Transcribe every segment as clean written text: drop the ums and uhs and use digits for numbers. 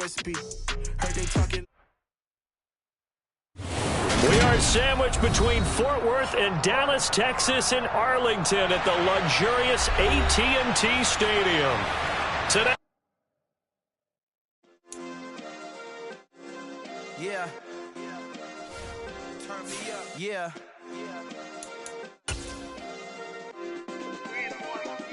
USB. Heard they talking. We are sandwiched between Fort Worth and Dallas, Texas, and Arlington at the luxurious AT&T Stadium. Today. Yeah. Turn me up. Yeah.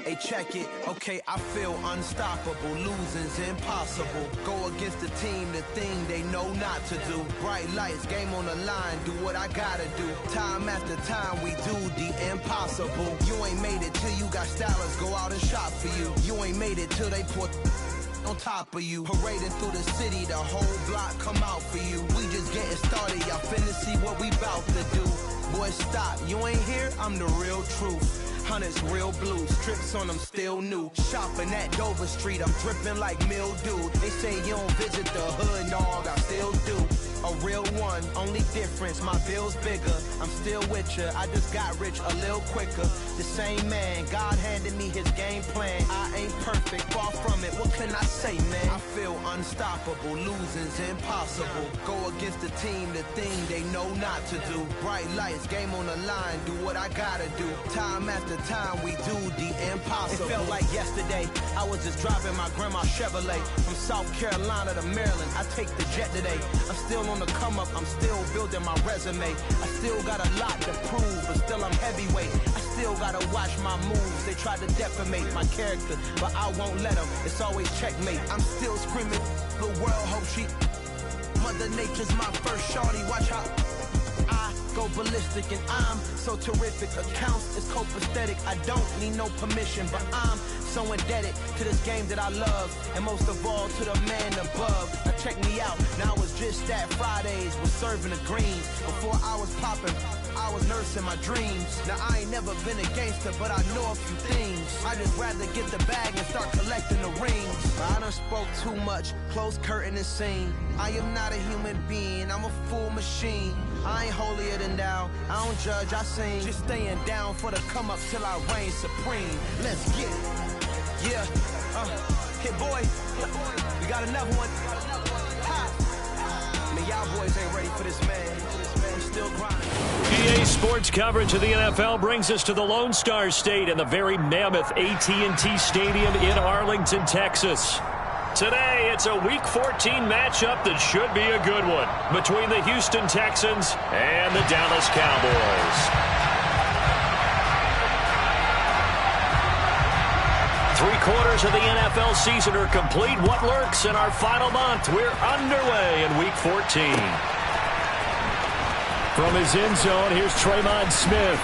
Hey, check it. Okay, I feel unstoppable. Losing's impossible. Go against the team, the thing they know not to do. Bright lights, game on the line. Do what I gotta do. Time after time, we do the impossible. You ain't made it till you got stylists go out and shop for you. You ain't made it till they put on top of you. Parading through the city, the whole block come out for you. We just getting started, y'all finna see what we bout to do. Boy, stop, you ain't here, I'm the real truth. Hunters, real blues, strips on them still new. Shopping at Dover Street, I'm dripping like mildew. They say you don't visit the hood, dog, I still do. A real one, only difference, my bill's bigger. I'm still with ya, I just got rich a little quicker. The same man, God handed me his game plan. I ain't perfect, far from it, what can I say, man? I feel unstoppable, losing's impossible. Go against the team, the thing they know not to do. Bright lights, game on the line, do what I gotta do. Time after time, we do the impossible. It felt like yesterday, I was just driving my grandma's Chevrolet. From South Carolina to Maryland, I take the jet today. I'm still on the come up, I'm still building my resume. I still got a lot to prove, but still I'm heavyweight. I still gotta watch my moves. They try to defamate my character, but I won't let them. It's always checkmate. I'm still screaming, the world hope she. Mother Nature's my first shorty, watch how I go ballistic, and I'm so terrific. Accounts is copacetic. I don't need no permission, but I'm so indebted to this game that I love, and most of all to the man above. Now check me out, now I was just at Fridays, was serving the greens. Before I was popping, I was nursing my dreams. Now I ain't never been a gangster, but I know a few things. I just rather get the bag and start collecting the rings. I done spoke too much, close curtain and scene. I am not a human being, I'm a full machine. I ain't holier than thou, I don't judge, I sing. Just staying down for the come up till I reign supreme. Let's get it. Yeah, hit boy, we got another one. Ha. Man, y'all boys ain't ready for this, man. We still grinding. EA Sports coverage of the NFL brings us to the Lone Star State and the very mammoth AT&T Stadium in Arlington, Texas. Today, it's a Week 14 matchup that should be a good one between the Houston Texans and the Dallas Cowboys. 3/4 of the NFL season are complete. What lurks in our final month? We're underway in Week 14. From his end zone, here's Tremont Smith.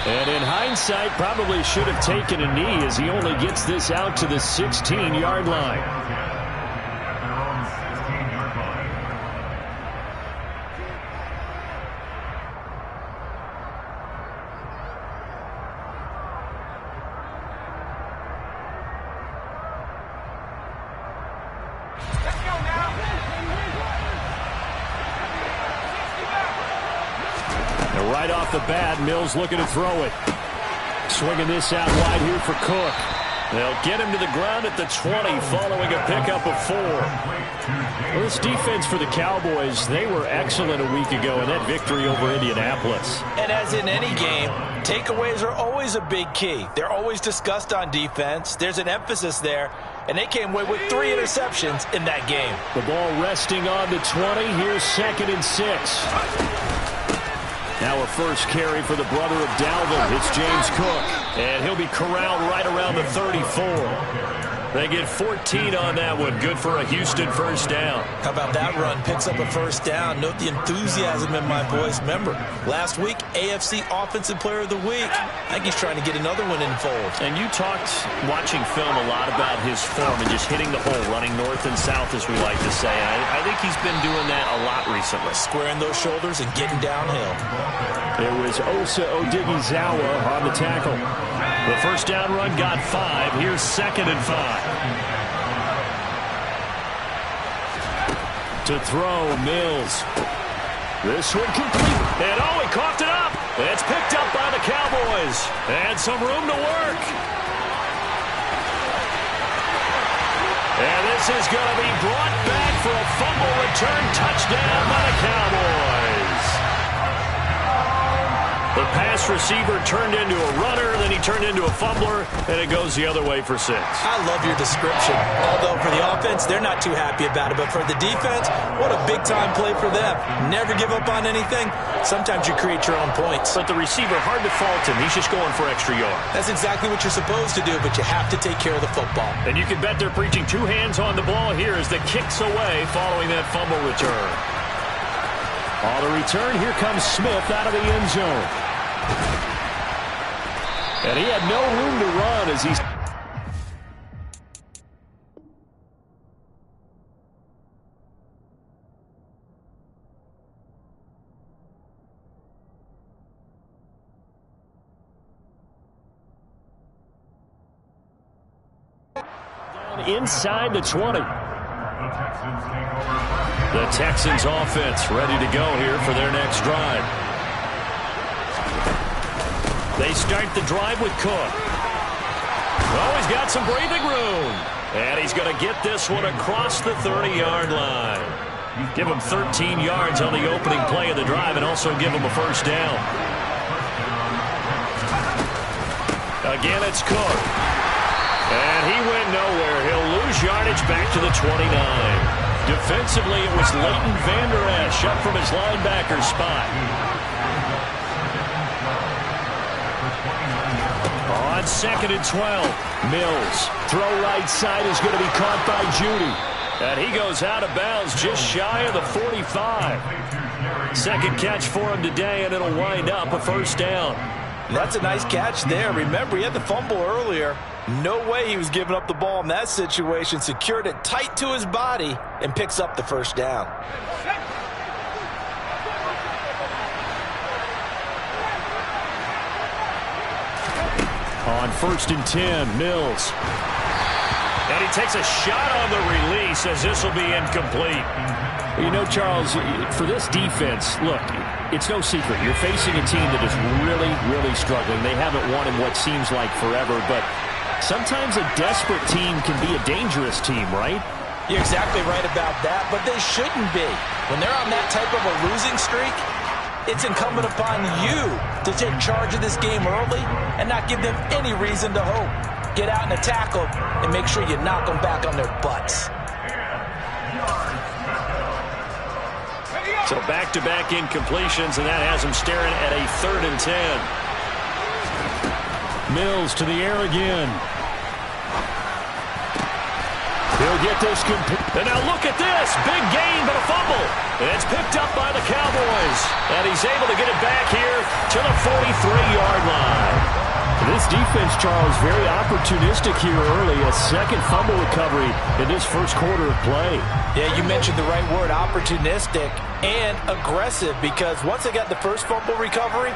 And in hindsight, probably should have taken a knee as he only gets this out to the 16-yard line. Right off the bat, Mills looking to throw it. Swinging this out wide here for Cook. They'll get him to the ground at the 20 following a pickup of 4. Well, this defense for the Cowboys, they were excellent a week ago in that victory over Indianapolis. And as in any game, takeaways are always a big key. They're always discussed on defense. There's an emphasis there, and they came away with 3 interceptions in that game. The ball resting on the 20. Here's 2nd and 6. Now a first carry for the brother of Dalvin. It's James Cook. And he'll be corralled right around the 34. They get 14 on that one. Good for a Houston first down. How about that run? Picks up a first down. Note the enthusiasm in my voice. Remember, last week, AFC Offensive Player of the Week. I think he's trying to get another one in the fold. And you talked, watching film, a lot about his form and just hitting the hole, running north and south, as we like to say. I think he's been doing that a lot recently. Squaring those shoulders and getting downhill. There was Osa Odighizuwa on the tackle. The first down run got 5. Here's 2nd and 5. To throw, Mills. This one complete. And he coughed it up. It's picked up by the Cowboys. And some room to work. And this is going to be brought this receiver turned into a runner, then he turned into a fumbler, and it goes the other way for 6. I love your description. Although for the offense, they're not too happy about it. But for the defense, what a big-time play for them. Never give up on anything. Sometimes you create your own points. But the receiver, hard to fault him. He's just going for extra yards. That's exactly what you're supposed to do, but you have to take care of the football. And you can bet they're preaching 2 hands on the ball here as the kick's away following that fumble return. On the return, here comes Smith out of the end zone. And he had no room to run as he's... inside the 20. The Texans offense ready to go here for their next drive. They start the drive with Cook. Oh, he's got some breathing room. And he's going to get this one across the 30-yard line. Give him 13 yards on the opening play of the drive and also give him a first down. Again, it's Cook. And he went nowhere. He'll lose yardage back to the 29. Defensively, it was Leighton Vander Esch up from his linebacker spot. On 2nd and 12, Mills. Throw right side is going to be caught by Judy. And he goes out of bounds just shy of the 45. Second catch for him today, and it'll wind up a first down. That's a nice catch there. Remember, he had the fumble earlier. No way he was giving up the ball in that situation. Secured it tight to his body and picks up the first down. On 1st and 10, Mills. And he takes a shot on the release as this will be incomplete. You know, Charles, for this defense, look, it's no secret. You're facing a team that is really, really struggling. They haven't won in what seems like forever, but sometimes a desperate team can be a dangerous team, right? You're exactly right about that, but they shouldn't be. When they're on that type of a losing streak, it's incumbent upon you to take charge of this game early and not give them any reason to hope. Get out and attack them and make sure you knock them back on their butts. So back-to-back incompletions, and that has him staring at a 3rd and 10. Mills to the air again. He'll get this complete. And now look at this. Big gain, but a fumble. And it's picked up by the Cowboys. And he's able to get it back here to the 43-yard line. This defense, Charles, very opportunistic here early. A second fumble recovery in this first quarter of play. Yeah, you mentioned the right word, opportunistic and aggressive, because once they got the first fumble recovery,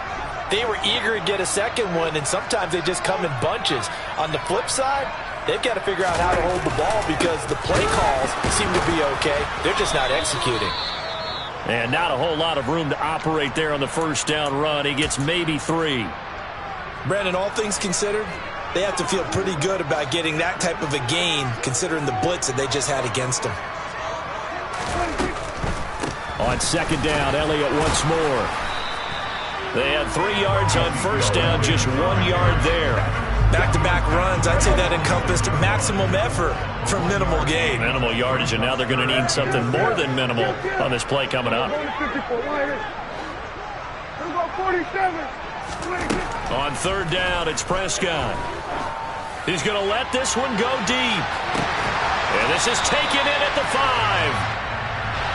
they were eager to get a second one, and sometimes they just come in bunches. On the flip side, they've got to figure out how to hold the ball because the play calls seem to be okay. They're just not executing. And not a whole lot of room to operate there on the first down run. He gets maybe 3. Brandon, all things considered, they have to feel pretty good about getting that type of a gain considering the blitz that they just had against them. On 2nd down, Elliott once more. They had 3 yards on first down, just 1 yard there. Back-to-back runs, I'd say that encompassed maximum effort for minimal gain. Minimal yardage, and now they're going to need something more than minimal on this play coming up. On 3rd down, it's Prescott. He's going to let this one go deep. And this is taken in at the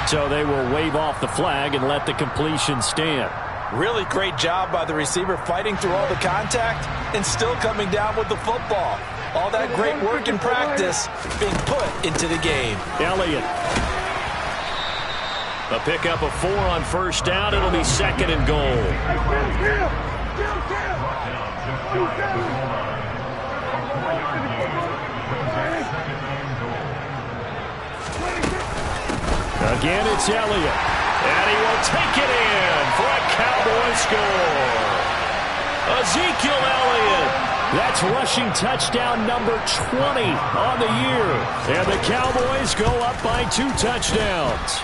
5. So they will wave off the flag and let the completion stand. Really great job by the receiver fighting through all the contact and still coming down with the football. All that great work in practice being put into the game. Elliott. A pickup of 4 on first down. It'll be 2nd and goal. Again, it's Elliott. And he will take it in for a Cowboy score. Ezekiel Elliott. That's rushing touchdown number 20 on the year. And the Cowboys go up by 2 touchdowns.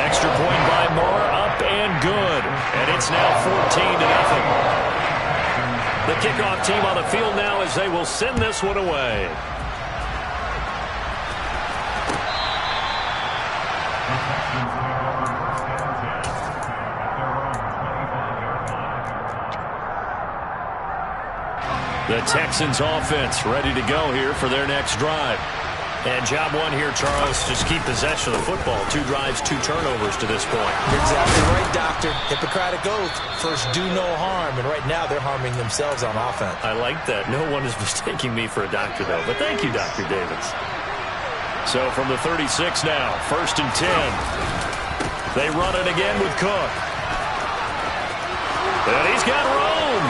Extra point by Moore, up and good. And it's now 14-0. The kickoff team on the field now as they will send this one away. The Texans offense ready to go here for their next drive. And job one here, Charles, just keep possession of the football. 2 drives, 2 turnovers to this point. You're exactly right, Doctor. Hippocratic oath. First, do no harm. And right now, they're harming themselves on offense. I like that. No one is mistaking me for a doctor, though. But thank you, Dr. Davis. So from the 36 now, 1st and 10. They run it again with Cook. And he's got room.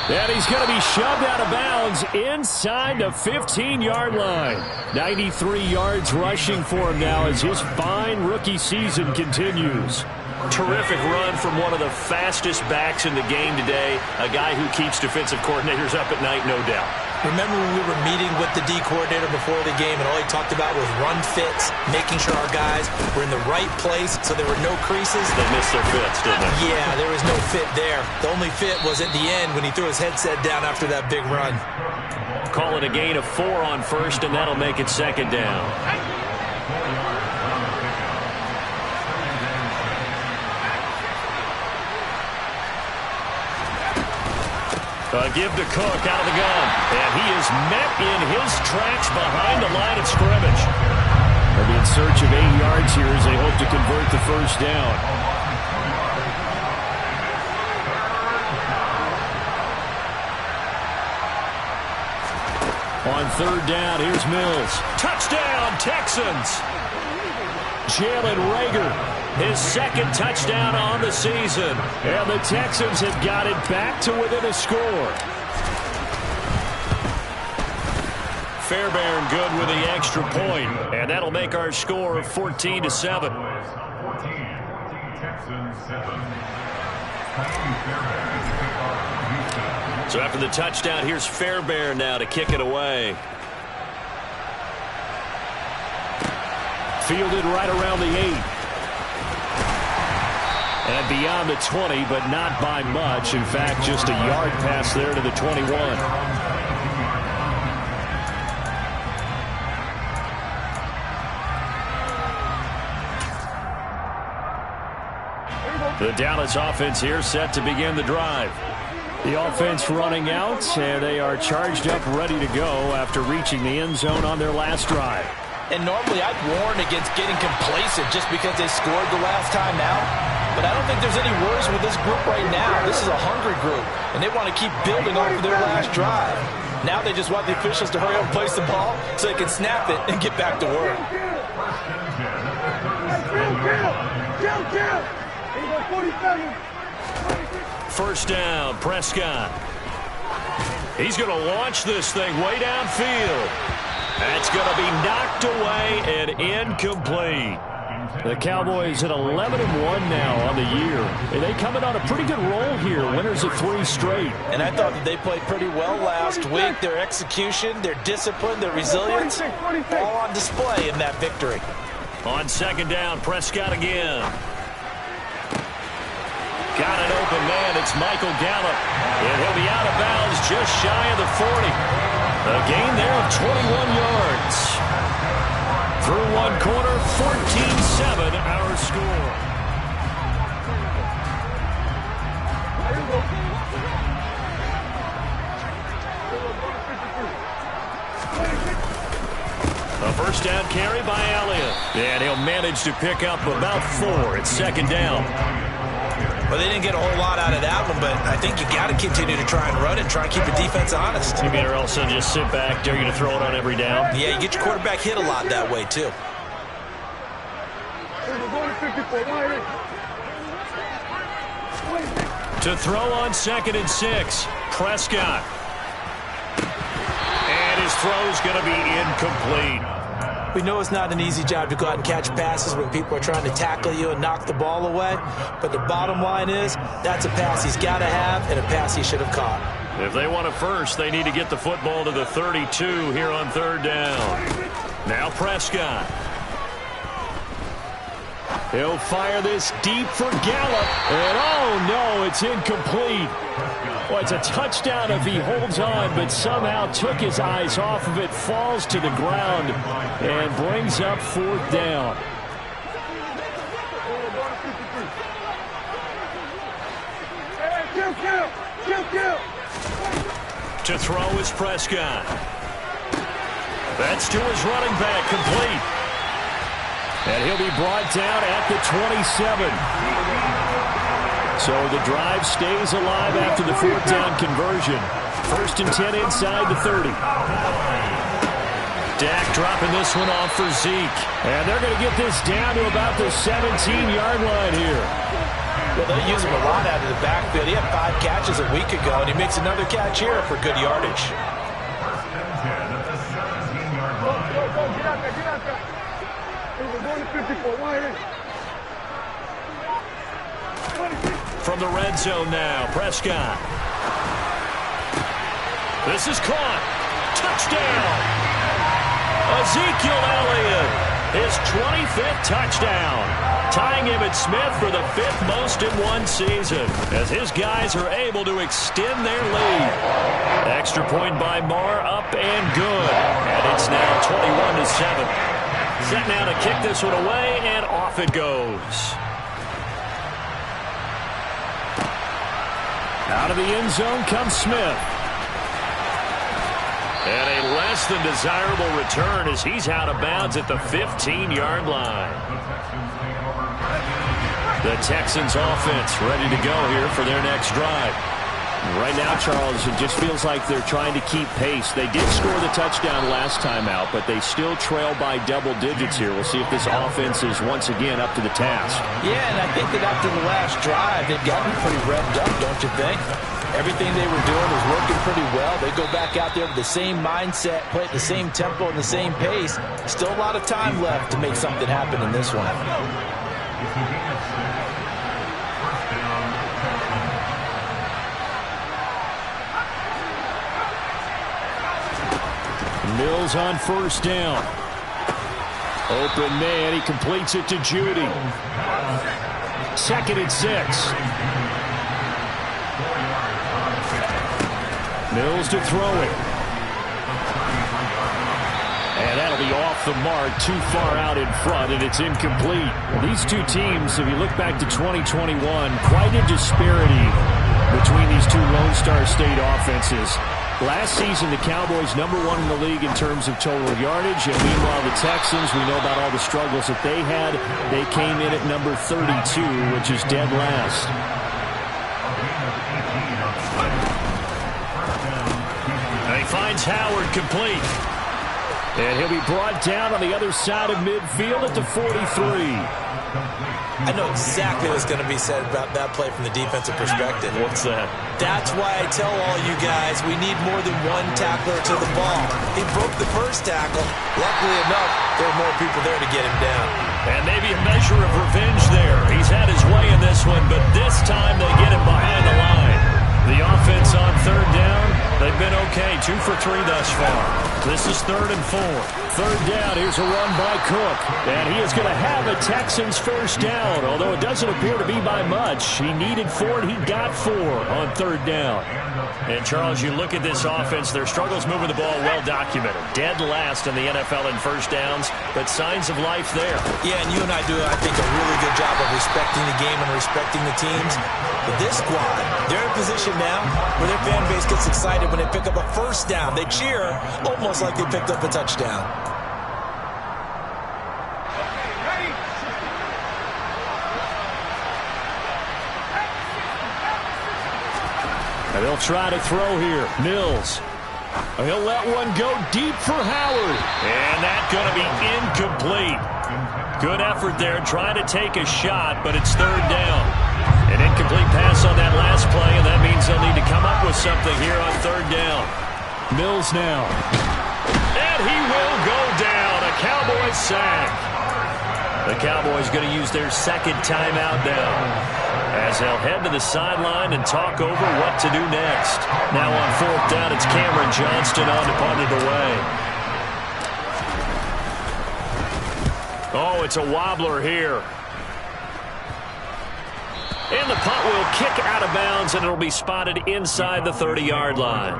And he's going to be shoved out of bounds inside the 15-yard line. 93 yards rushing for him now as his fine rookie season continues. Terrific run from one of the fastest backs in the game today. A guy who keeps defensive coordinators up at night, no doubt. Remember when we were meeting with the D coordinator before the game and all he talked about was run fits, making sure our guys were in the right place so there were no creases? They missed their fits, didn't they? Yeah, there was no fit there. The only fit was at the end when he threw his headset down after that big run. Call it a gain of 4 on 1st, and that'll make it 2nd down. A give to Cook out of the gun. And he is met in his tracks behind the line of scrimmage. They'll be in search of 8 yards here as they hope to convert the 1st down. On 3rd down, here's Mills. Touchdown, Texans! Jalen Reagor, his 2nd touchdown on the season. And the Texans have got it back to within a score. Fairbairn good with the extra point. And that'll make our score 14-7. So after the touchdown, here's Fairbairn now to kick it away. Fielded right around the 8. And beyond the 20, but not by much. In fact, just a yard pass there to the 21. The Dallas offense here set to begin the drive. The offense running out, and they are charged up, ready to go after reaching the end zone on their last drive. And normally I'd warn against getting complacent just because they scored the last time out. But I don't think there's any worries with this group right now. This is a hungry group, and they want to keep building off of their last drive. Now they just want the officials to hurry up and place the ball so they can snap it and get back to work. First down, Prescott. He's going to launch this thing way downfield. That's going to be knocked away and incomplete. The Cowboys at 11-1 now on the year. And they come in on a pretty good roll here. Winners of 3 straight. And I thought that they played pretty well last week. Their execution, their discipline, their resilience, all on display in that victory. On 2nd down, Prescott again. Got an open man. It's Michael Gallup. And he'll be out of bounds just shy of the 40. A gain there of 21 yards. Through 1 quarter, 14-7 our score. A first down carry by Elliott. And he'll manage to pick up about 4. It's 2nd down. Well, they didn't get a whole lot out of that one, but I think you got to continue to try and run and try and keep the defense honest. You mean or else they'll just sit back, dare you to throw it on every down? Yeah, you get your quarterback hit a lot that way, too. To throw on 2nd and 6, Prescott. And his throw's going to be incomplete. We know it's not an easy job to go out and catch passes when people are trying to tackle you and knock the ball away. But the bottom line is, that's a pass he's got to have and a pass he should have caught. If they want a first, they need to get the football to the 32 here on 3rd down. Now Prescott. He'll fire this deep for Gallup. And oh no, it's incomplete. Well, it's a touchdown if he holds on, but somehow took his eyes off of it, falls to the ground, and brings up 4th down. To throw is Prescott. That's to his running back, complete. And he'll be brought down at the 27. So the drive stays alive after the 4th down conversion. 1st and 10 inside the 30. Dak dropping this one off for Zeke. And they're going to get this down to about the 17-yard line here. Well, they use him a lot out of the backfield. He had 5 catches a week ago, and he makes another catch here for good yardage. From the red zone now, Prescott. This is caught. Touchdown. Ezekiel Elliott, his 25th touchdown, tying Emmitt Smith for the 5th most in one season, as his guys are able to extend their lead. Extra point by Marr, up and good. And it's now 21-7. Set now to kick this one away, and off it goes. Out of the end zone comes Smith. And a less than desirable return as he's out of bounds at the 15-yard line. The Texans offense ready to go here for their next drive. Right now, Charles, it just feels like they're trying to keep pace. They did score the touchdown last time out, but they still trail by double digits here. We'll see if this offense is once again up to the task. Yeah, and I think that after the last drive, they've gotten pretty revved up, don't you think? Everything they were doing was working pretty well. They go back out there with the same mindset, play at the same tempo and the same pace. Still a lot of time left to make something happen in this one. Mills on 1st down. Open man, he completes it to Judy. 2nd and 6. Mills to throw it. And that'll be off the mark, too far out in front, and it's incomplete. These two teams, if you look back to 2021, quite a disparity between these two Lone Star State offenses. Last season, the Cowboys #1 in the league in terms of total yardage, and meanwhile the Texans, we know about all the struggles that they had. They came in at number 32, which is dead last. And he finds Howard complete. And he'll be brought down on the other side of midfield at the 43. I know exactly what's going to be said about that play from the defensive perspective. What's that? That's why I tell all you guys we need more than one tackler to the ball. He broke the first tackle. Luckily enough, there were more people there to get him down. And maybe a measure of revenge there. He's had his way in this one, but this time they get him behind the line. The offense on 3rd down, they've been okay. 2 for 3 thus far. This is 3rd and 4. 3rd down, here's a run by Cook. And he is going to have a Texans 1st down, although it doesn't appear to be by much. He needed 4, and he got 4 on 3rd down. And, Charles, you look at this offense, their struggles moving the ball well documented. Dead last in the NFL in 1st downs, but signs of life there. Yeah, and you and I do, I think, a really good job of respecting the game and respecting the teams. But this squad, they're in a position now where their fan base gets excited when they pick up a 1st down. They cheer almost like they picked up a touchdown. And they'll try to throw here. Mills. He'll let one go deep for Howard. And that's going to be incomplete. Good effort there trying to take a shot, but it's 3rd down. An incomplete pass on that last play, and that means they'll need to come up with something here on 3rd down. Mills now. And he will go down. A Cowboys sack. The Cowboys going to use their 2nd timeout now, as they'll head to the sideline and talk over what to do next. Now on 4th down, it's Cameron Johnston on to punt it away. Oh, it's a wobbler here. And the punt will kick out of bounds, and it'll be spotted inside the 30-yard line.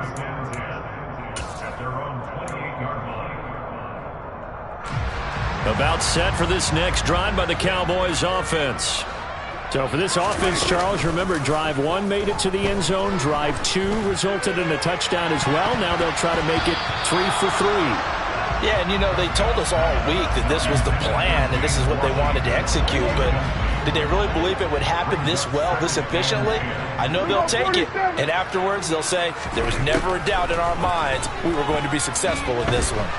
About set for this next drive by the Cowboys offense. So for this offense, Charles, remember, drive 1 made it to the end zone. Drive 2 resulted in a touchdown as well. Now they'll try to make it 3 for 3. Yeah, and, they told us all week that this was the plan and this is what they wanted to execute, but did they really believe it would happen this well, this efficiently? I know they'll take it, and afterwards they'll say, there was never a doubt in our minds we were going to be successful with this one.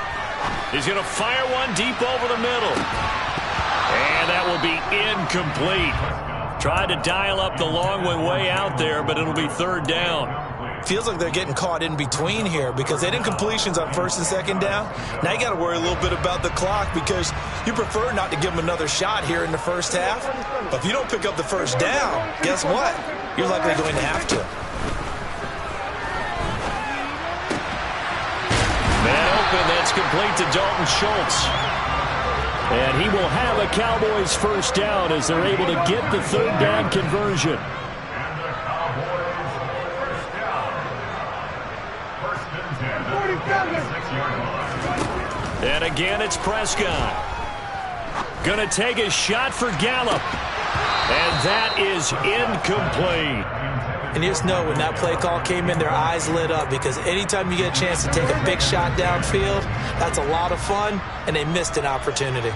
He's going to fire one deep over the middle. And that will be incomplete. Tried to dial up the long one way out there, but it'll be 3rd down. Feels like they're getting caught in between here because they didn't completions on 1st and 2nd down. Now you got to worry a little bit about the clock because you prefer not to give them another shot here in the first half. But if you don't pick up the 1st down, guess what? You're likely going to have to. Man open, that's complete to Dalton Schultz. And he will have a Cowboys 1st down as they're able to get the 3rd down conversion. And again, it's Prescott. Going to take a shot for Gallup. And that is incomplete. And you just know when that play call came in, their eyes lit up because anytime you get a chance to take a big shot downfield, that's a lot of fun, and they missed an opportunity.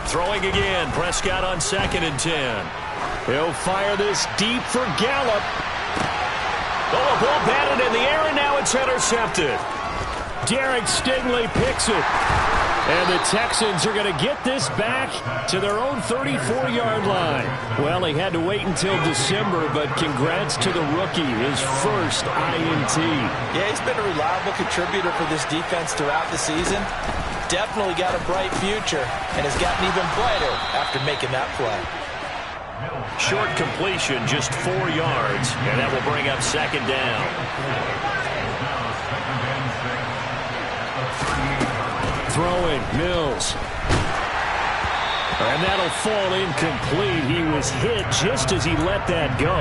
Throwing again, Prescott on 2nd and 10. He'll fire this deep for Gallup. Oh, a ball batted in the air, and now it's intercepted. Derek Stingley picks it. And the Texans are going to get this back to their own 34-yard line. Well, he had to wait until December, but congrats to the rookie, his first INT. Yeah, he's been a reliable contributor for this defense throughout the season. Definitely got a bright future and has gotten even brighter after making that play. Short completion, just 4 yards, and that will bring up 2nd down. Throwing, Mills. And that'll fall incomplete. He was hit just as he let that go.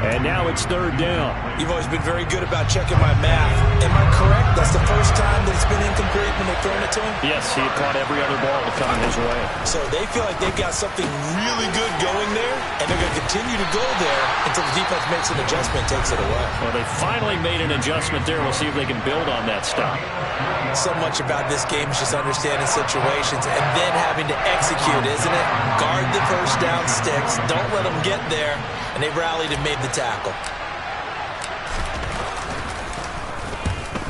And now it's 3rd down. You've always been very good about checking my math. Am I correct? That's the first time that it's been incomplete when they've thrown it to him? Yes, he had caught every other ball coming his way. So they feel like they've got something really good going there, and they're going to continue to go there until the defense makes an adjustment and takes it away. Well, they finally made an adjustment there. We'll see if they can build on that stop. So much about this game is just understanding situations and then having to execute, isn't it? Guard the 1st down sticks. Don't let them get there. And they rallied and made the tackle.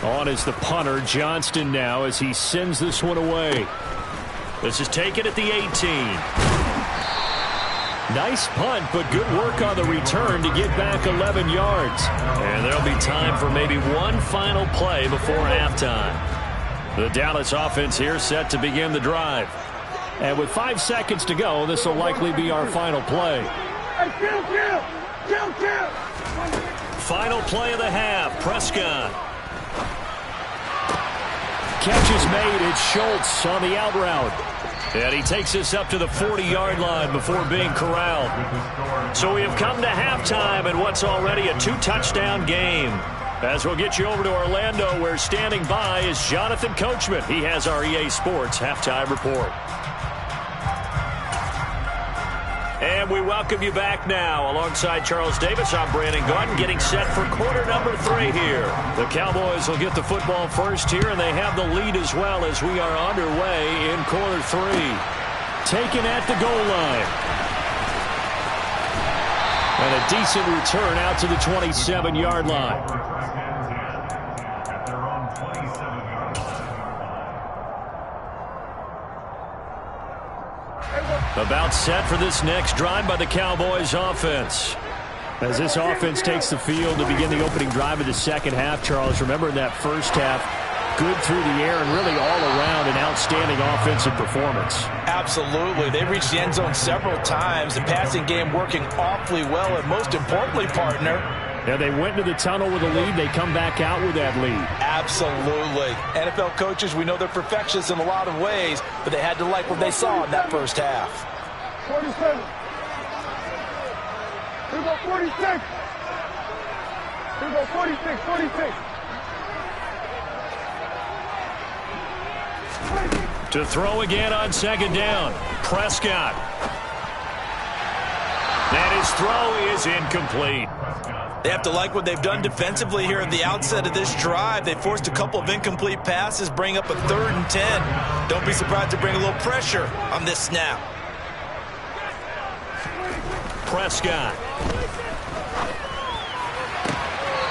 On is the punter, Johnston, now as he sends this one away. This is taken at the 18. Nice punt, but good work on the return to get back 11 yards. And there'll be time for maybe one final play before halftime. The Dallas offense here set to begin the drive. And with 5 seconds to go, this will likely be our final play. Final play of the half, Prescott. Catch is made, it's Schultz on the out route. And he takes us up to the 40-yard line before being corralled. So we have come to halftime in what's already a 2-touchdown game. As we'll get you over to Orlando, where standing by is Jonathan Coachman. He has our EA Sports halftime report. And we welcome you back now. Alongside Charles Davis, I'm Brandon Gordon, getting set for quarter number 3 here. The Cowboys will get the football first here, and they have the lead as well as we are underway in quarter 3. Taken at the goal line. And a decent return out to the 27-yard line. About set for this next drive by the Cowboys offense. As this offense takes the field to begin the opening drive of the second half, Charles, remember in that first half, good through the air and really all around an outstanding offensive performance. Absolutely. They reached the end zone several times. The passing game working awfully well, and most importantly, partner, yeah, they went into the tunnel with a lead. They come back out with that lead. Absolutely. NFL coaches, we know they're perfectionists in a lot of ways, but they had to like what they saw in that first half. 47. Here we go, 46. Here we go, 46, 46. To throw again on second down. Prescott. And his throw is incomplete. They have to like what they've done defensively here at the outset of this drive. They forced a couple of incomplete passes, bring up a 3rd and 10. Don't be surprised to bring a little pressure on this snap. Prescott.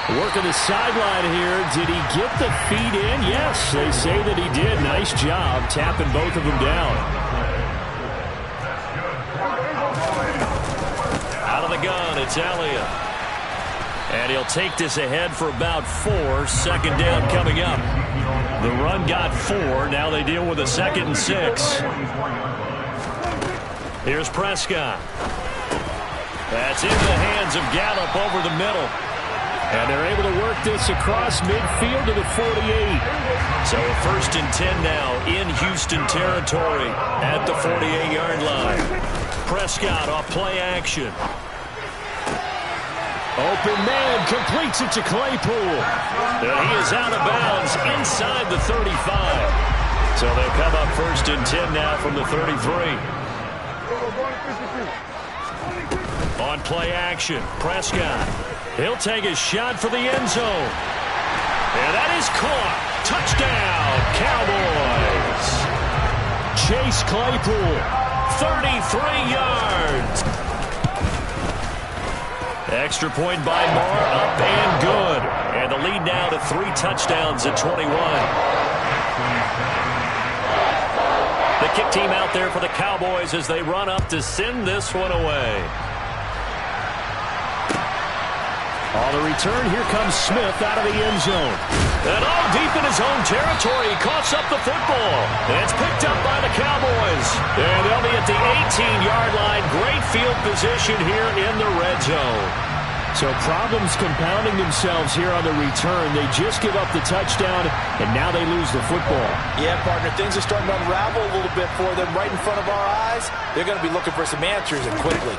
Working the sideline here. Did he get the feet in? Yes, they say that he did. Nice job tapping both of them down. Out of the gun, it's Elliott. And he'll take this ahead for about 4. Second down coming up. The run got 4. Now they deal with a 2nd and 6. Here's Prescott. That's in the hands of Gallup over the middle. And they're able to work this across midfield to the 48. So a 1st and 10 now in Houston territory at the 48-yard line. Prescott off play action. Open man completes it to Claypool. And he is out of bounds inside the 35. So they'll come up 1st and 10 now from the 33. On play action, Prescott. He'll take a shot for the end zone. And that is caught. Touchdown, Cowboys. Chase Claypool, 33 yards. Extra point by Moore, up and good. And the lead now to 3 touchdowns at 21. The kick team out there for the Cowboys as they run up to send this one away. On the return, here comes Smith out of the end zone. And all deep in his own territory, he coughs up the football. And it's picked up by the Cowboys. And they'll be at the 18-yard line. Great field position here in the red zone. So problems compounding themselves here on the return. They just give up the touchdown, and now they lose the football. Yeah, partner, things are starting to unravel a little bit for them right in front of our eyes. They're going to be looking for some answers, and quickly.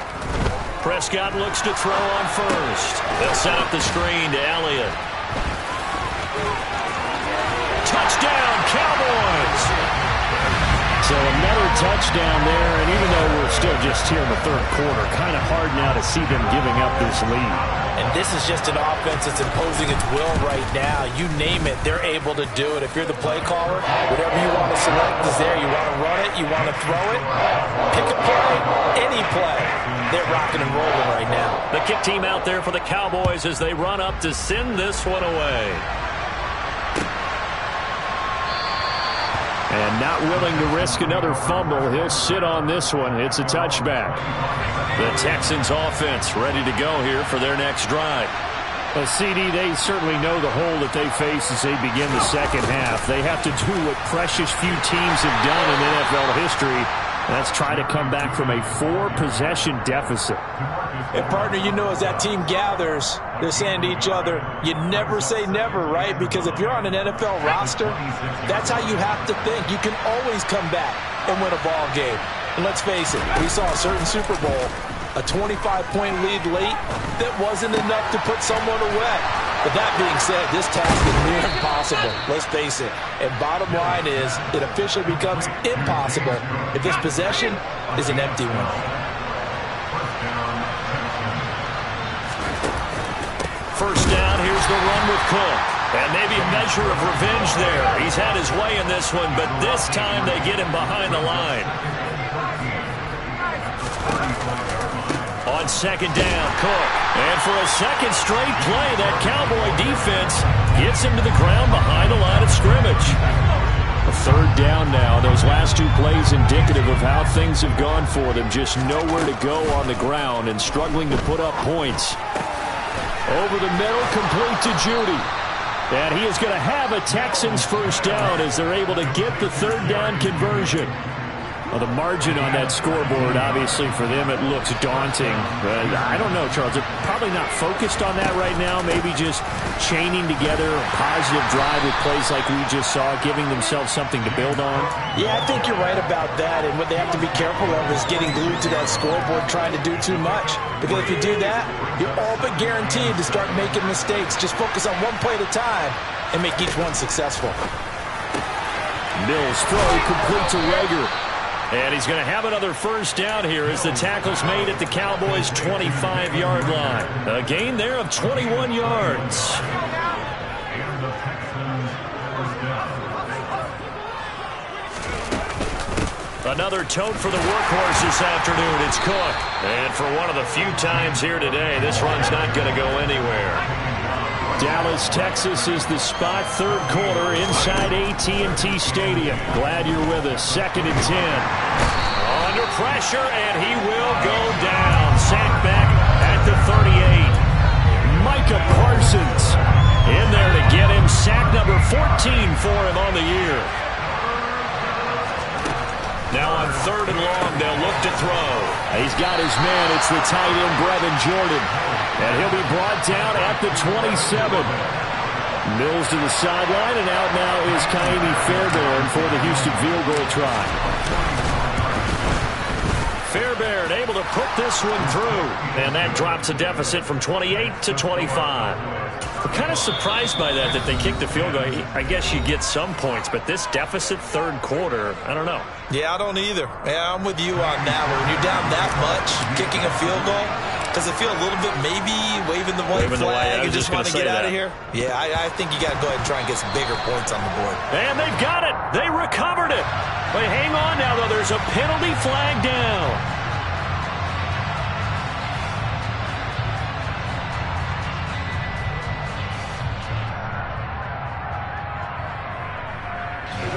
Prescott looks to throw on first. They'll set up the screen to Elliott. Touchdown, Cowboys! So another touchdown there, and even though we're still just here in the 3rd quarter, kind of hard now to see them giving up this lead. And this is just an offense that's imposing its will right now. You name it, they're able to do it. If you're the play caller, whatever you want to select is there. You want to run it, you want to throw it, pick a play, any play. They're rocking and rolling right now. The kick team out there for the Cowboys as they run up to send this one away. And not willing to risk another fumble. He'll sit on this one. It's a touchback. The Texans offense ready to go here for their next drive. Well, CD, they certainly know the hole that they face as they begin the second half. They have to do what precious few teams have done in NFL history. That's try to come back from a 4-possession deficit. And, partner, you know as that team gathers, they're saying to each other, you never say never, right? Because if you're on an NFL roster, that's how you have to think. You can always come back and win a ball game. And let's face it, we saw a certain Super Bowl, a 25-point lead late that wasn't enough to put someone away. But that being said, this task is near impossible. Let's face it. And bottom line is, it officially becomes impossible if this possession is an empty one. First down, here's the run with Cook. And maybe a measure of revenge there. He's had his way in this one, but this time they get him behind the line. On second down, Cook. And for a second straight play, that Cowboy defense gets him to the ground behind the line of scrimmage. A 3rd down now. Those last 2 plays indicative of how things have gone for them. Just nowhere to go on the ground and struggling to put up points. Over the middle, complete to Judy. And he is going to have a Texans first down as they're able to get the third down conversion. Well, the margin on that scoreboard, obviously, for them, it looks daunting. But I don't know, Charles. They're probably not focused on that right now. Maybe just chaining together a positive drive with plays like we just saw, giving themselves something to build on. Yeah, I think you're right about that. And what they have to be careful of is getting glued to that scoreboard trying to do too much. Because if you do that, you're all but guaranteed to start making mistakes. Just focus on one play at a time and make each one successful. Mills' throw complete to Rager. And he's going to have another first down here as the tackle's made at the Cowboys' 25-yard line. A gain there of 21 yards. Another tote for the workhorse this afternoon. It's Cook. And for one of the few times here today, this run's not going to go anywhere. Dallas, Texas is the spot, third quarter inside AT&T Stadium. Glad you're with us. 2nd and 10. Under pressure, and he will go down. Sacked back at the 38. Micah Parsons in there to get him. Sack number 14 for him on the year. Now on 3rd and long, they'll look to throw. He's got his man. It's the tight end, Brevin Jordan. And he'll be brought down at the 27. Mills to the sideline, and out now is Kaimi Fairbairn for the Houston field goal try. Fairbairn able to put this one through. And that drops a deficit from 28 to 25. We're kind of surprised by that they kicked the field goal. I guess you get some points, but this deficit third quarter, I don't know. Yeah, I don't either. Yeah, I'm with you on that. When you're down that much, kicking a field goal, does it feel a little bit maybe waving the white flag and just want to get out of here? Yeah, I think you got to go ahead and try and get some bigger points on the board. And they've got it. They recovered it. But hang on now, though. There's a penalty flag down.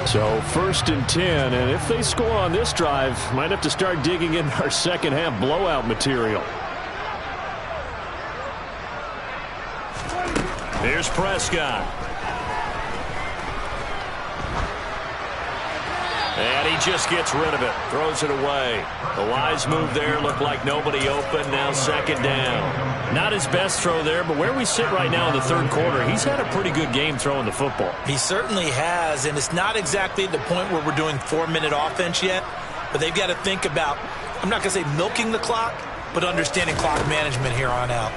So 1st and 10, and if they score on this drive, might have to start digging in our second half blowout material. Here's Prescott. And he just gets rid of it. Throws it away. A wise move there. Looked like nobody open. Now 2nd down. Not his best throw there, but where we sit right now in the third quarter, he's had a pretty good game throwing the football. He certainly has, and it's not exactly at the point where we're doing 4-minute offense yet, but they've got to think about, I'm not going to say milking the clock, but understanding clock management here on out.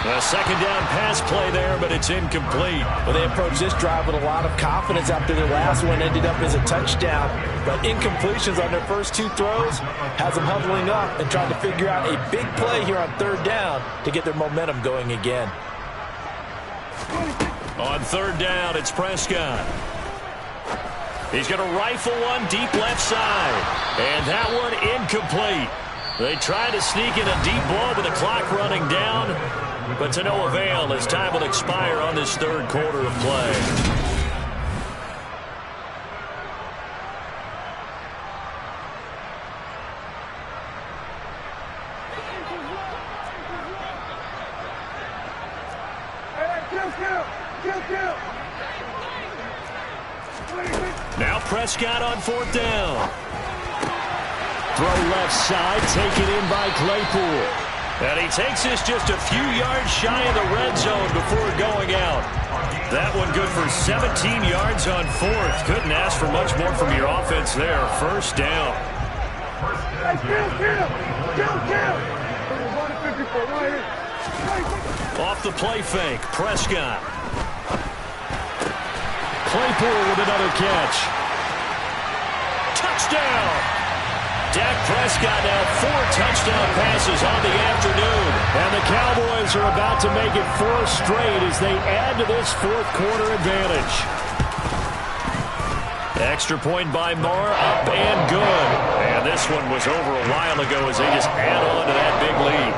A 2nd down pass play there, but it's incomplete. Well, they approached this drive with a lot of confidence after their last one ended up as a touchdown. But incompletions on their first 2 throws has them huddling up and trying to figure out a big play here on 3rd down to get their momentum going again. On 3rd down, it's Prescott. He's going to rifle one deep left side. And that one incomplete. They try to sneak in a deep ball with the clock running down. But to no avail as time will expire on this third quarter of play. Now Prescott on 4th down. Throw left side, taken in by Claypool. And he takes this just a few yards shy of the red zone before going out. That one good for 17 yards on 4th. Couldn't ask for much more from your offense there. 1st down. Off the play fake, Prescott. Claypool with another catch. Touchdown! Dak Prescott now 4 touchdown passes on the afternoon. And the Cowboys are about to make it 4 straight as they add to this 4th quarter advantage. Extra point by Marr, up and good. And this one was over a while ago as they just add on to that big lead.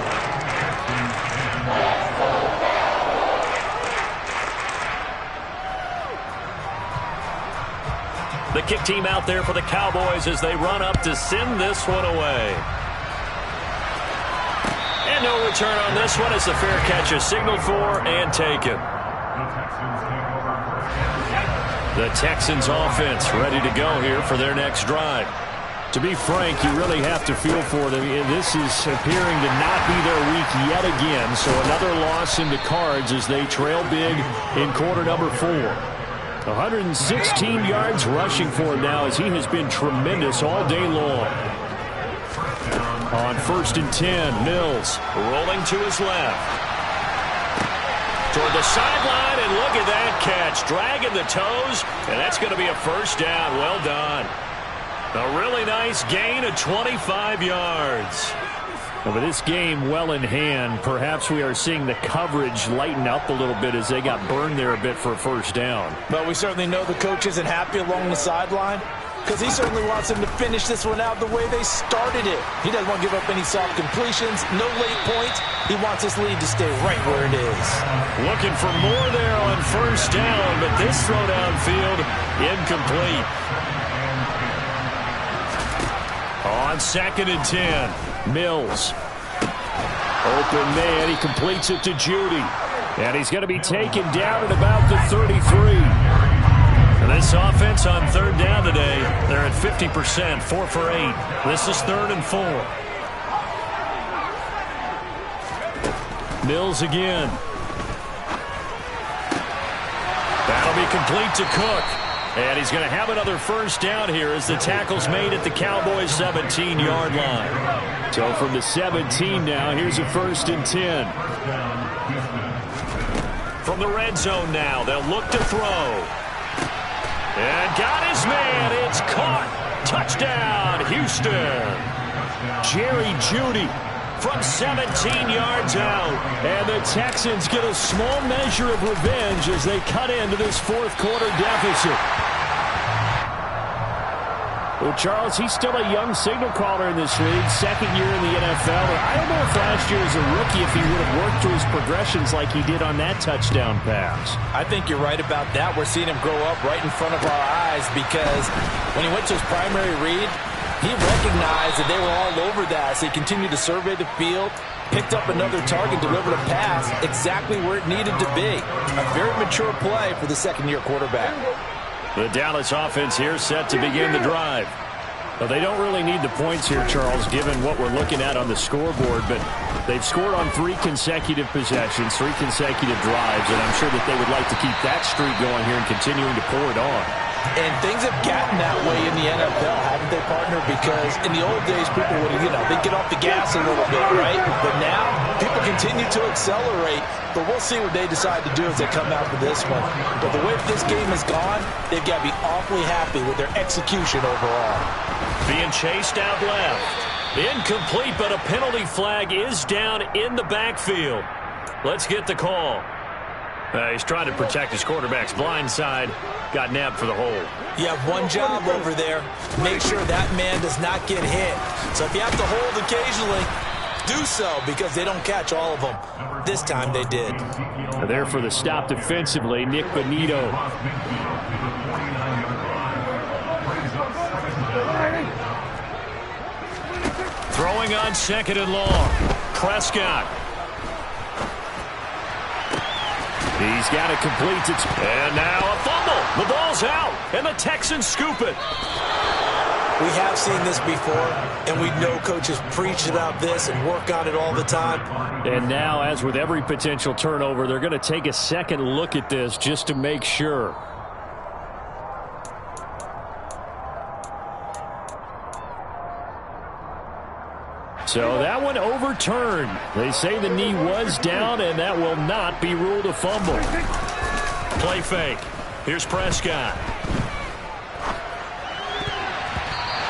The kick team out there for the Cowboys as they run up to send this one away. And no return on this one as the fair catch is signaled for and taken. The Texans offense ready to go here for their next drive. To be frank, you really have to feel for them. This is appearing to not be their week yet again. So another loss in the cards as they trail big in quarter number 4. 116 yards rushing for him now as he has been tremendous all day long. On 1st and 10, Mills rolling to his left. Toward the sideline, and look at that catch. Dragging the toes, and that's going to be a first down. Well done. A really nice gain of 25 yards. Well, but this game well in hand. Perhaps we are seeing the coverage lighten up a little bit as they got burned there a bit for a first down. But we certainly know the coach isn't happy along the sideline because he certainly wants them to finish this one out the way they started it. He doesn't want to give up any soft completions, no late points. He wants this lead to stay right where it is. Looking for more there on first down, but this throw downfield incomplete. On 2nd and 10, Mills. Open man, he completes it to Judy. And he's going to be taken down at about the 33. And this offense on 3rd down today, they're at 50%, 4 for 8. This is 3rd and 4. Mills again. That'll be complete to Cook. And he's going to have another first down here as the tackle's made at the Cowboys' 17-yard line. So from the 17 now, here's a 1st and 10. From the red zone now, they'll look to throw. And got his man. It's caught. Touchdown, Houston. Jerry Jeudy from 17 yards out. And the Texans get a small measure of revenge as they cut into this 4th quarter deficit. Well, Charles, he's still a young signal caller in this league, 2nd year in the NFL. I don't know if last year as a rookie if he would have worked through his progressions like he did on that touchdown pass. I think you're right about that. We're seeing him grow up right in front of our eyes because when he went to his primary read, he recognized that they were all over that as he continued to survey the field, picked up another target, delivered a pass exactly where it needed to be. A very mature play for the 2nd-year quarterback. The Dallas offense here set to begin the drive. Well, they don't really need the points here, Charles, given what we're looking at on the scoreboard, but they've scored on 3 consecutive possessions, 3 consecutive drives, and I'm sure that they would like to keep that streak going here and continuing to pour it on. And things have gotten that way in the NFL, haven't they, partner? Because in the old days, people would, they'd get off the gas a little bit, right? But now, people continue to accelerate. But we'll see what they decide to do as they come out for this one. But the way this game has gone, they've got to be awfully happy with their execution overall. Being chased out left. Incomplete, but a penalty flag is down in the backfield. Let's get the call. He's trying to protect his quarterback's blind side. Got nabbed for the hold. You have one job over there. Make sure that man does not get hit. So if you have to hold occasionally, do so because they don't catch all of them. This time they did. There for the stop defensively, Nick Bonito. Throwing on 2nd and long. Prescott. He's got it complete. And now a fumble. The ball's out, and the Texans scoop it. We have seen this before, and we know coaches preach about this and work on it all the time. And now, as with every potential turnover, they're going to take a second look at this just to make sure. So that one overturned. They say the knee was down, and that will not be ruled a fumble. Play fake. Here's Prescott.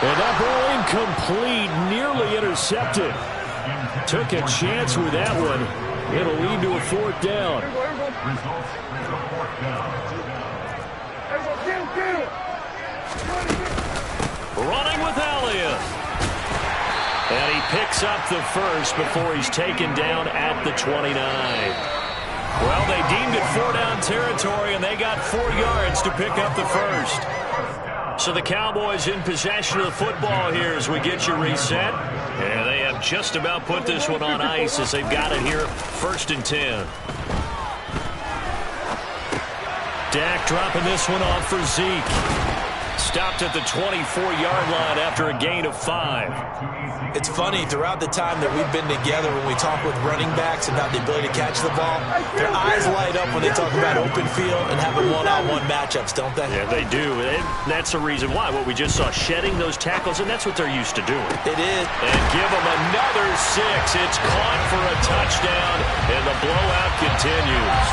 And that ball incomplete, nearly intercepted. Took a chance with that one. It'll lead to a 4th down. Running with Elliott. And he picks up the first before he's taken down at the 29. Well, they deemed it 4-down territory, and they got 4 yards to pick up the first. So the Cowboys in possession of the football here as we get you reset. And they have just about put this one on ice as they've got it here, 1st and 10. Dak dropping this one off for Zeke. Stopped at the 24-yard line after a gain of 5. It's funny, throughout the time that we've been together, when we talk with running backs about the ability to catch the ball, their eyes light up when they talk about open field and having one-on-one matchups, don't they? Yeah, they do. And that's the reason why. What we just saw, shedding those tackles, and that's what they're used to doing. It is. And give them another 6. It's caught for a touchdown, and the blowout continues.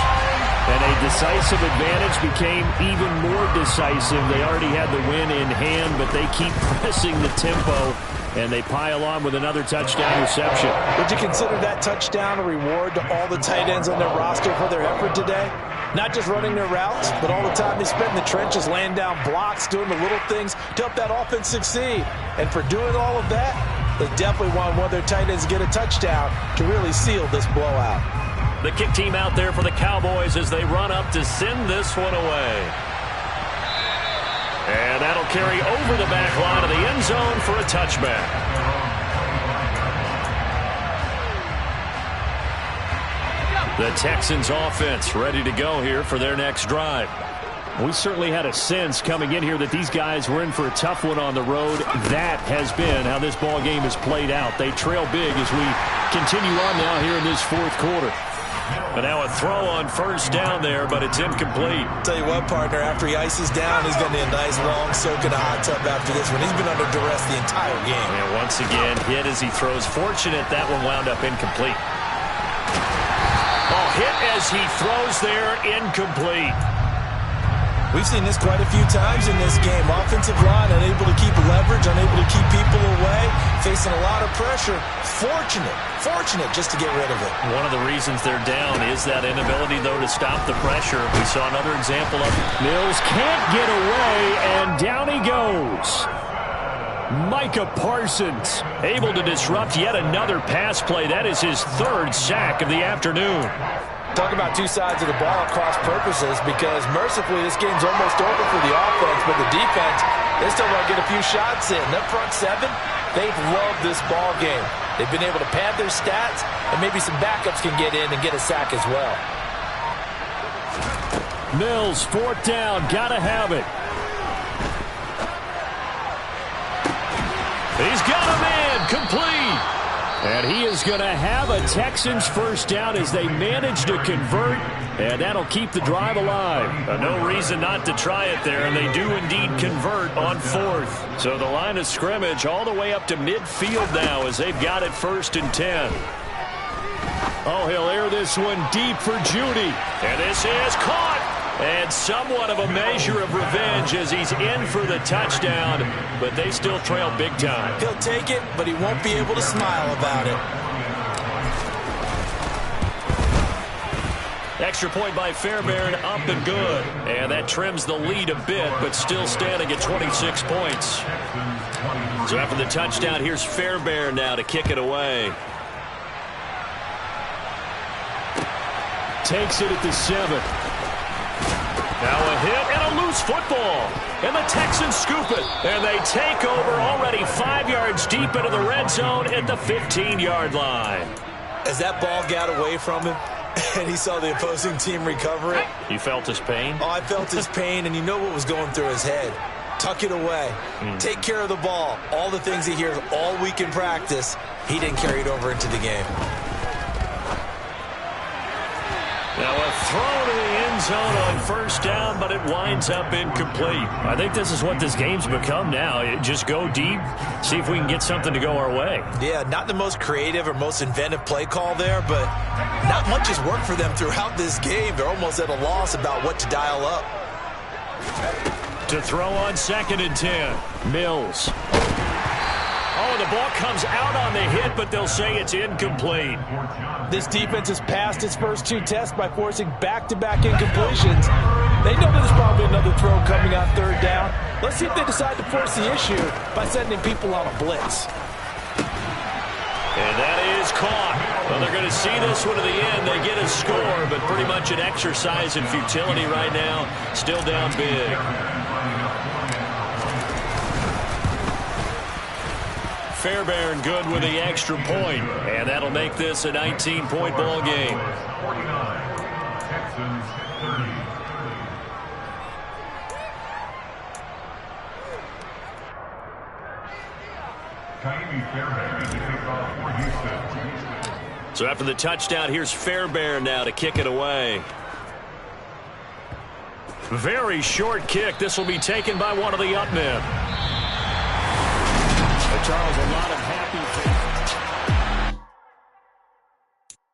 And a decisive advantage became even more decisive. They already had the win in hand, but they keep pressing the tempo, and they pile on with another touchdown reception. Would you consider that touchdown a reward to all the tight ends on their roster for their effort today? Not just running their routes, but all the time they spent in the trenches, laying down blocks, doing the little things to help that offense succeed. And for doing all of that, they definitely want one of their tight ends to get a touchdown to really seal this blowout. The kick team out there for the Cowboys as they run up to send this one away. And that'll carry over the back line of the end zone for a touchback. The Texans offense ready to go here for their next drive. We certainly had a sense coming in here that these guys were in for a tough one on the road. That has been how this ball game has played out. They trail big as we continue on now here in this 4th quarter. And now a throw on 1st down there, but it's incomplete. Tell you what, partner, after he ices down, he's going to need a nice long soak in a hot tub after this one. He's been under duress the entire game. And once again, hit as he throws. Fortunate that one wound up incomplete. Oh, hit as he throws there, incomplete. We've seen this quite a few times in this game. Offensive line unable to keep leverage, unable to keep people away, facing a lot of pressure. Fortunate just to get rid of it. One of the reasons they're down is that inability, though, to stop the pressure. We saw another example of it. Mills can't get away, and down he goes. Micah Parsons able to disrupt yet another pass play. That is his 3rd sack of the afternoon. Talk about two sides of the ball at cross purposes, because mercifully this game's almost over for the offense, but the defense, they still want to get a few shots in. That front 7, they've loved this ball game. They've been able to pad their stats, and maybe some backups can get in and get a sack as well. Mills, 4th down, gotta have it. He's got him in, complete. And he is going to have a Texans 1st down as they manage to convert, and that'll keep the drive alive. No reason not to try it there, and they do indeed convert on 4th. So the line of scrimmage all the way up to midfield now as they've got it 1st and 10. Oh, he'll air this one deep for Judy. And this is caught. And somewhat of a measure of revenge as he's in for the touchdown, but they still trail big time. He'll take it, but he won't be able to smile about it. Extra point by Fairbairn, up and good. And that trims the lead a bit, but still standing at 26 points. So after the touchdown, here's Fairbairn now to kick it away. Takes it at the 7. Now a hit and a loose football. And the Texans scoop it. And they take over already 5 yards deep into the red zone at the 15-yard line. As that ball got away from him and he saw the opposing team recover it. You felt his pain? Oh, I felt his pain, and you know what was going through his head. Tuck it away. Take care of the ball. All the things he hears all week in practice, he didn't carry it over into the game. Now a throw to the end zone on 1st down, but it winds up incomplete. I think this is what this game's become now. Just go deep, see if we can get something to go our way. Yeah, not the most creative or most inventive play call there, but not much has worked for them throughout this game. They're almost at a loss about what to dial up. To throw on 2nd and 10. Mills. Oh, the ball comes out on the hit, but they'll say it's incomplete. This defense has passed its first 2 tests by forcing back-to-back incompletions. They know there's probably another throw coming on 3rd down. Let's see if they decide to force the issue by sending people on a blitz. And that is caught. Well, they're going to see this one to the end. They get a score, but pretty much an exercise in futility right now. Still down big. Fairbairn good with the extra point, and that'll make this a 19-point ball game. 49, Texans 30. Fairbairn to kick off for Houston. So after the touchdown, here's Fairbairn now to kick it away. Very short kick. This will be taken by one of the up men. Charles, a lot of happy fans.